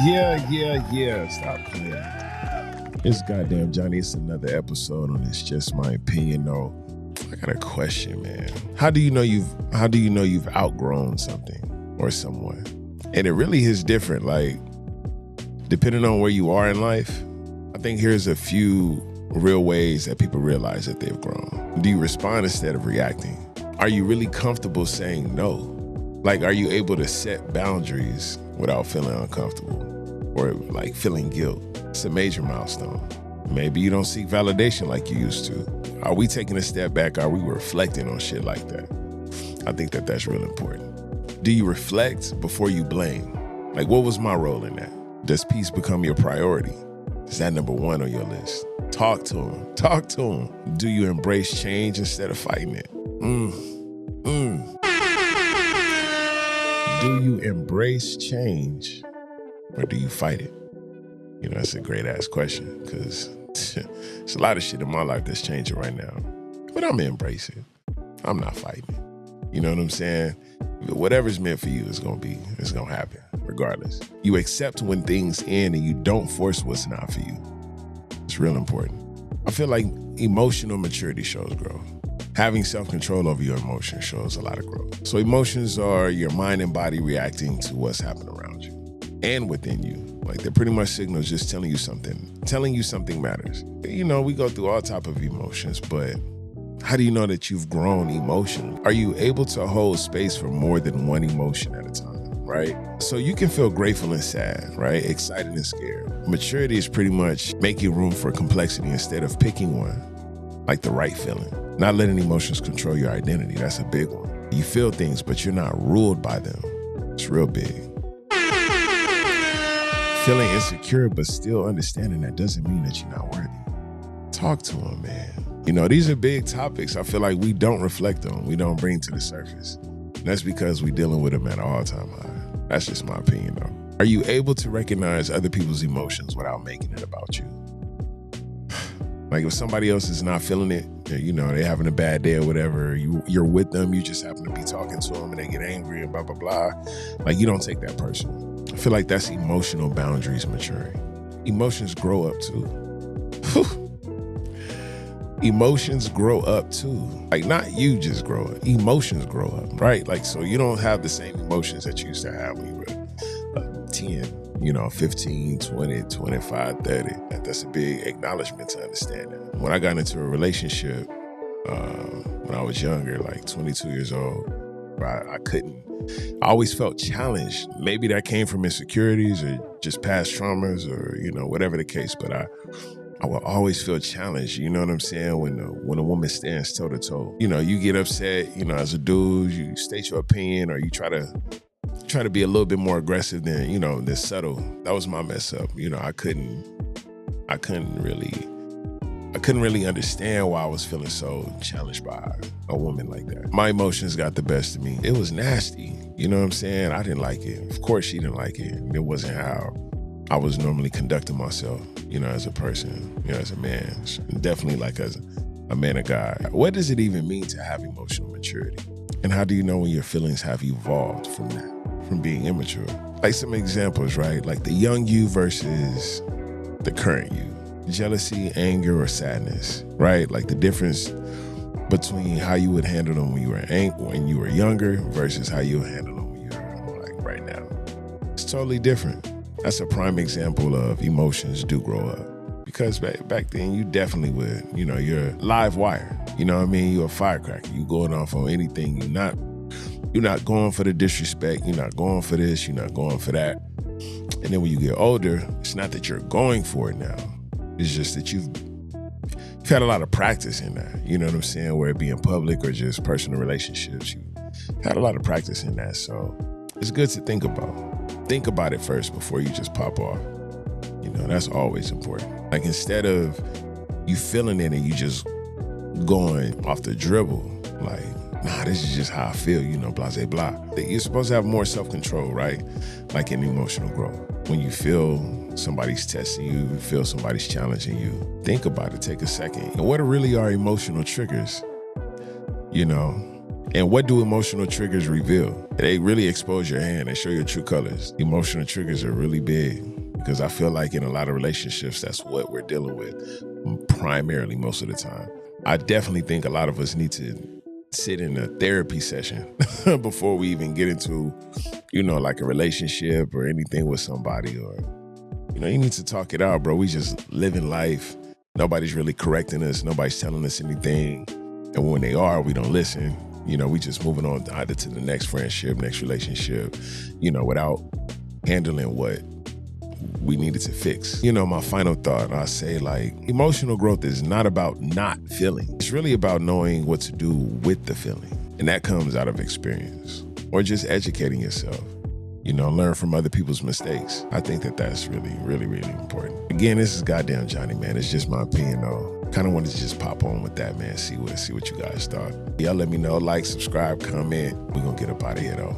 Yeah. Stop playing. It's goddamn Johnny. It's another episode on It's Just My Opinion. No, I got a question, man. How do you know you've outgrown something or someone? And it really is different. Like, depending on where you are in life, I think here's a few real ways that people realize that they've grown. Do you respond instead of reacting? Are you really comfortable saying no? Like, are you able to set boundaries without feeling uncomfortable or like feeling guilt? It's a major milestone. Maybe you don't seek validation like you used to. Are we taking a step back? Are we reflecting on shit like that? I think that that's real important. Do you reflect before you blame? Like, what was my role in that? Does peace become your priority? Is that number one on your list? Talk to him. Do you embrace change instead of fighting it? Do you embrace change or do you fight it? You know, that's a great ass question because there's a lot of shit in my life that's changing right now. But I'm gonna embrace it. I'm not fighting it. You know what I'm saying? Whatever's meant for you it's gonna happen regardless. You accept when things end and you don't force what's not for you. It's real important. I feel like emotional maturity shows growth. Having self-control over your emotions shows a lot of growth. So emotions are your mind and body reacting to what's happening around you and within you. Like, they're pretty much signals just telling you something matters. You know, we go through all type of emotions, but how do you know that you've grown emotionally? Are you able to hold space for more than one emotion at a time, right? So you can feel grateful and sad, right? Excited and scared. Maturity is pretty much making room for complexity instead of picking one, like the right feeling. Not letting emotions control your identity. That's a big one. You feel things, but you're not ruled by them. It's real big. Feeling insecure, but still understanding that doesn't mean that you're not worthy. Talk to them, man. You know, these are big topics I feel like we don't reflect on. We don't bring to the surface. And that's because we're dealing with them at an all-time high. That's just my opinion, though. Are you able to recognize other people's emotions without making it about you? Like, if somebody else is not feeling it, you know, they're having a bad day or whatever, you're with them, you just happen to be talking to them and they get angry and blah, blah, blah. Like, you don't take that personal. I feel like that's emotional boundaries maturing. Emotions grow up too. Emotions grow up too. Like, not you just grow up, emotions grow up, right? Like, so you don't have the same emotions that you used to have when you were 10. 15, 20, 25, 30. That's a big acknowledgement to understand that. When I got into a relationship, when I was younger, like 22 years old, I always felt challenged. Maybe that came from insecurities or just past traumas or, whatever the case, but I will always feel challenged, you know what I'm saying? When a woman stands toe to toe, you get upset, as a dude, you state your opinion or you try to be a little bit more aggressive than, than subtle. That was my mess up. I couldn't really understand why I was feeling so challenged by a woman like that. My emotions got the best of me. It was nasty. You know what I'm saying? I didn't like it. Of course she didn't like it. It wasn't how I was normally conducting myself, as a person, as a man. Definitely like as a man of God. What does it even mean to have emotional maturity? And how do you know when your feelings have evolved from that, from being immature? Like some examples, right? Like the young you versus the current you. Jealousy, anger, or sadness, right? Like the difference between how you would handle them when you were younger versus how you would handle them when you're like right now. It's totally different. That's a prime example of emotions do grow up. Because back then you definitely would, you're live wire. You know what I mean? You're a firecracker. You going off on anything. You're not going for the disrespect. You're not going for this. You're not going for that. And then when you get older, it's not that you're going for it now. It's just that you've had a lot of practice in that. You know what I'm saying? Whether it be in public or just personal relationships, you had a lot of practice in that. So it's good to think about. Think about it first before you just pop off. That's always important. Like instead of you feeling it and you just going off the dribble, like, nah, this is just how I feel, blah, blah, blah. You're supposed to have more self-control, right? Like in emotional growth. When you feel somebody's testing you feel somebody's challenging you, think about it, take a second. And what really are emotional triggers? And what do emotional triggers reveal? They really expose your hand. They show your true colors. Emotional triggers are really big because I feel like in a lot of relationships, that's what we're dealing with primarily most of the time. I definitely think a lot of us need to sit in a therapy session before we even get into, like a relationship or anything with somebody, or, you need to talk it out, bro. We just living life. Nobody's really correcting us. Nobody's telling us anything. And when they are, we don't listen. We just moving on either to the next friendship, next relationship, without handling what we needed to fix. My final thought, I say, emotional growth is not about not feeling. It's really about knowing what to do with the feeling. And that comes out of experience or just educating yourself. Learn from other people's mistakes. I think that that's really, really, really important. Again, this is goddamn Johnny, man. It's just my opinion, though. Kind of wanted to just pop on with that, man. See what you guys thought. Y'all let me know. Like, subscribe, comment. We're going to get up out of here, though.